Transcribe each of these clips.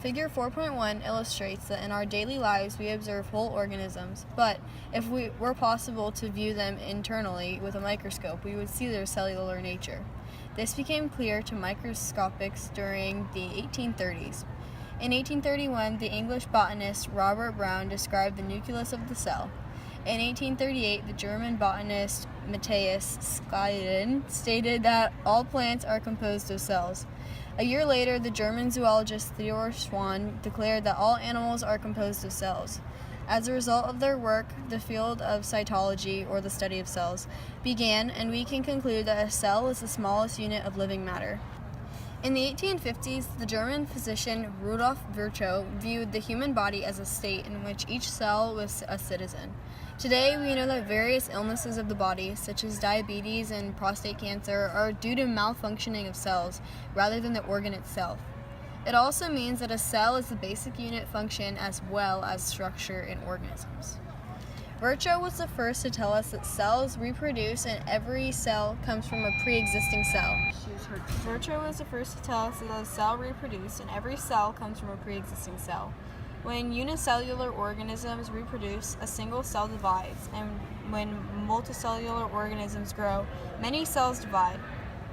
Figure 4.1 illustrates that in our daily lives we observe whole organisms, but if it were possible to view them internally with a microscope, we would see their cellular nature. This became clear to microscopists during the 1830s. In 1831, the English botanist Robert Brown described the nucleus of the cell. In 1838, the German botanist Matthias Schleiden stated that all plants are composed of cells. A year later, the German zoologist Theodor Schwann declared that all animals are composed of cells. As a result of their work, the field of cytology, or the study of cells, began, and we can conclude that a cell is the smallest unit of living matter. In the 1850s, the German physician Rudolf Virchow viewed the human body as a state in which each cell was a citizen. Today, we know that various illnesses of the body, such as diabetes and prostate cancer, are due to malfunctioning of cells rather than the organ itself. It also means that a cell is the basic unit function as well as structure in organisms. Virchow was the first to tell us that cells reproduce and every cell comes from a pre-existing cell. Virchow was the first to tell us that a cell reproduces and every cell comes from a pre-existing cell. When unicellular organisms reproduce, a single cell divides, and when multicellular organisms grow, many cells divide.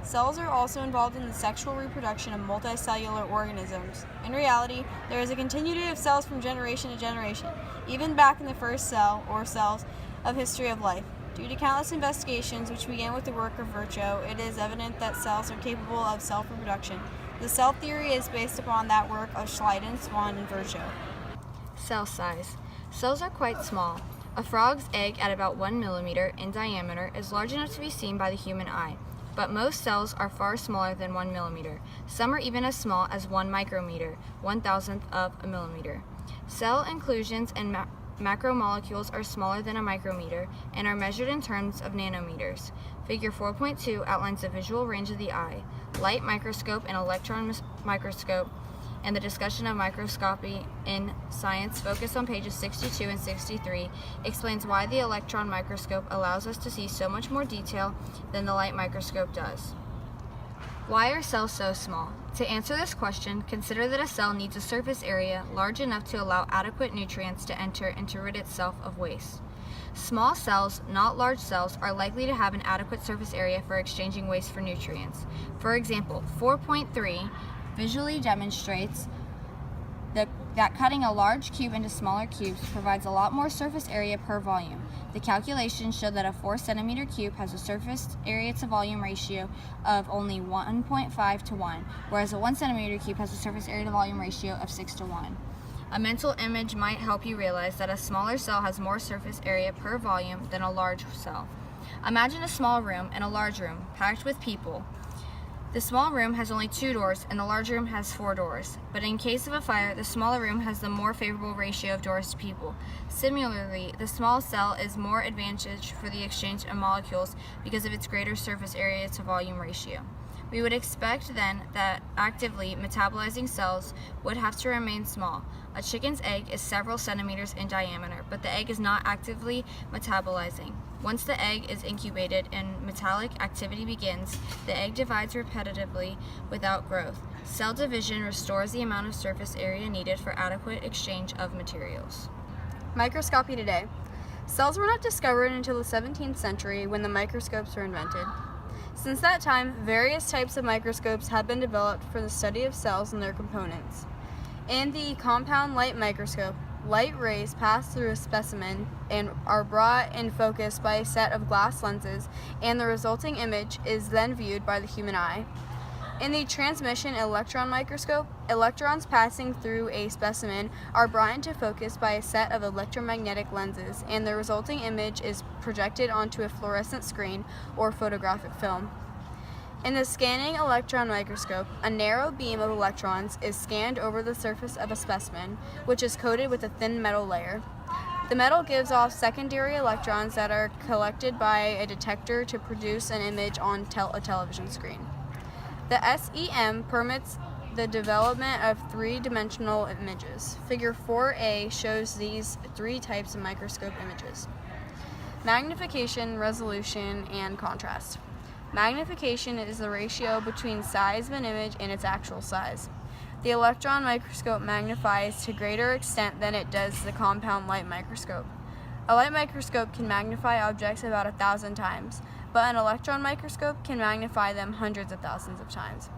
Cells are also involved in the sexual reproduction of multicellular organisms. In reality, there is a continuity of cells from generation to generation, even back in the first cell, or cells, of history of life. Due to countless investigations, which began with the work of Virchow, it is evident that cells are capable of self-reproduction. The cell theory is based upon that work of Schleiden, Schwann, and Virchow. Cell size. Cells are quite small. A frog's egg at about 1 millimeter in diameter is large enough to be seen by the human eye, but most cells are far smaller than 1 millimeter. Some are even as small as 1 micrometer, 1,000th of a millimeter. Cell inclusions and macromolecules are smaller than a micrometer and are measured in terms of nanometers. Figure 4.2 outlines the visual range of the eye. Light microscope and electron microscope and the discussion of microscopy in science, focused on pages 62 and 63, explains why the electron microscope allows us to see so much more detail than the light microscope does. Why are cells so small? To answer this question, consider that a cell needs a surface area large enough to allow adequate nutrients to enter and to rid itself of waste. Small cells, not large cells, are likely to have an adequate surface area for exchanging waste for nutrients. For example, 4.3 visually demonstrates that cutting a large cube into smaller cubes provides a lot more surface area per volume. The calculations show that a 4 centimeter cube has a surface area to volume ratio of only 1.5 to 1, whereas a 1 centimeter cube has a surface area to volume ratio of 6 to 1. A mental image might help you realize that a smaller cell has more surface area per volume than a large cell. Imagine a small room and a large room packed with people. The small room has only 2 doors and the large room has 4 doors, but in case of a fire, the smaller room has the more favorable ratio of doors to people. Similarly, the small cell is more advantageous for the exchange of molecules because of its greater surface area to volume ratio. We would expect then that actively metabolizing cells would have to remain small. A chicken's egg is several centimeters in diameter, but the egg is not actively metabolizing. Once the egg is incubated and metabolic activity begins, the egg divides repetitively without growth. Cell division restores the amount of surface area needed for adequate exchange of materials. Microscopy today. Cells were not discovered until the 17th century when the microscopes were invented. Since that time, various types of microscopes have been developed for the study of cells and their components. In the compound light microscope, light rays pass through a specimen and are brought in focus by a set of glass lenses, and the resulting image is then viewed by the human eye. In the transmission electron microscope, electrons passing through a specimen are brought into focus by a set of electromagnetic lenses, and the resulting image is projected onto a fluorescent screen or photographic film. In the scanning electron microscope, a narrow beam of electrons is scanned over the surface of a specimen, which is coated with a thin metal layer. The metal gives off secondary electrons that are collected by a detector to produce an image on a television screen. The SEM permits the development of three-dimensional images. Figure 4A shows these 3 types of microscope images: magnification, resolution, and contrast. Magnification is the ratio between size of an image and its actual size. The electron microscope magnifies to greater extent than it does the compound light microscope. A light microscope can magnify objects about 1,000 times, but an electron microscope can magnify them hundreds of thousands of times.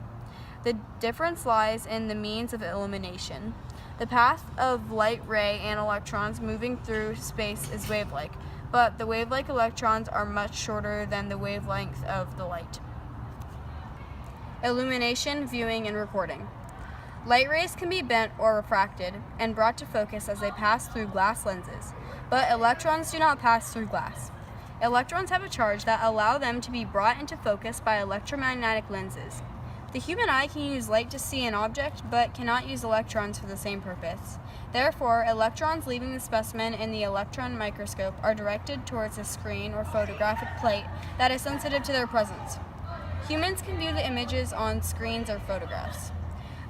The difference lies in the means of illumination. The path of light ray and electrons moving through space is wave-like, but the wave-like electrons are much shorter than the wavelength of the light. Illumination, viewing, and recording. Light rays can be bent or refracted and brought to focus as they pass through glass lenses, but electrons do not pass through glass. Electrons have a charge that allow them to be brought into focus by electromagnetic lenses. The human eye can use light to see an object, but cannot use electrons for the same purpose. Therefore, electrons leaving the specimen in the electron microscope are directed towards a screen or photographic plate that is sensitive to their presence. Humans can view the images on screens or photographs.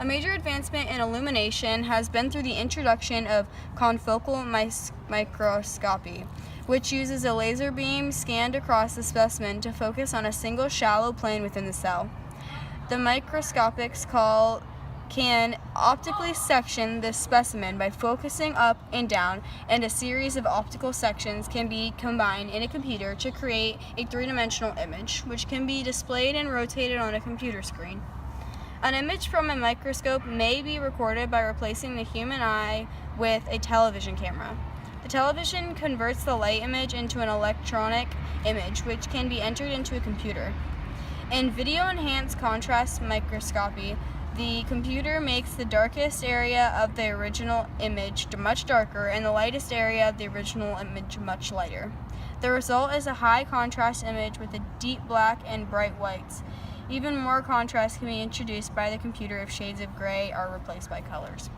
A major advancement in illumination has been through the introduction of confocal microscopy, which uses a laser beam scanned across the specimen to focus on a single shallow plane within the cell. The microscopics can optically section the specimen by focusing up and down, and a series of optical sections can be combined in a computer to create a three-dimensional image, which can be displayed and rotated on a computer screen. An image from a microscope may be recorded by replacing the human eye with a television camera. The television converts the light image into an electronic image, which can be entered into a computer. In video-enhanced contrast microscopy, the computer makes the darkest area of the original image much darker and the lightest area of the original image much lighter. The result is a high-contrast image with a deep black and bright whites. Even more contrast can be introduced by the computer if shades of gray are replaced by colors.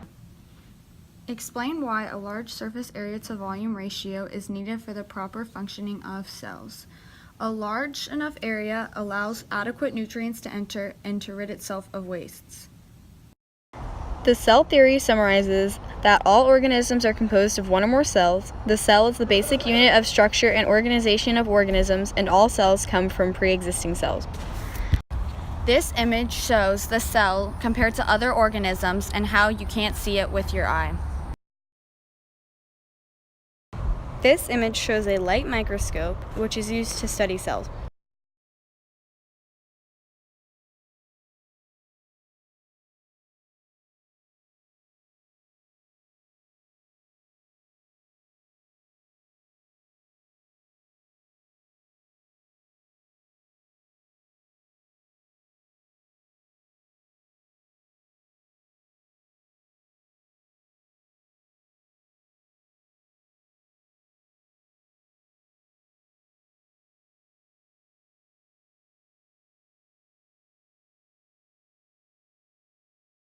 Explain why a large surface area to volume ratio is needed for the proper functioning of cells. A large enough area allows adequate nutrients to enter and to rid itself of wastes. The cell theory summarizes that all organisms are composed of one or more cells. The cell is the basic unit of structure and organization of organisms, and all cells come from pre-existing cells. This image shows the cell compared to other organisms and how you can't see it with your eye. This image shows a light microscope, which is used to study cells.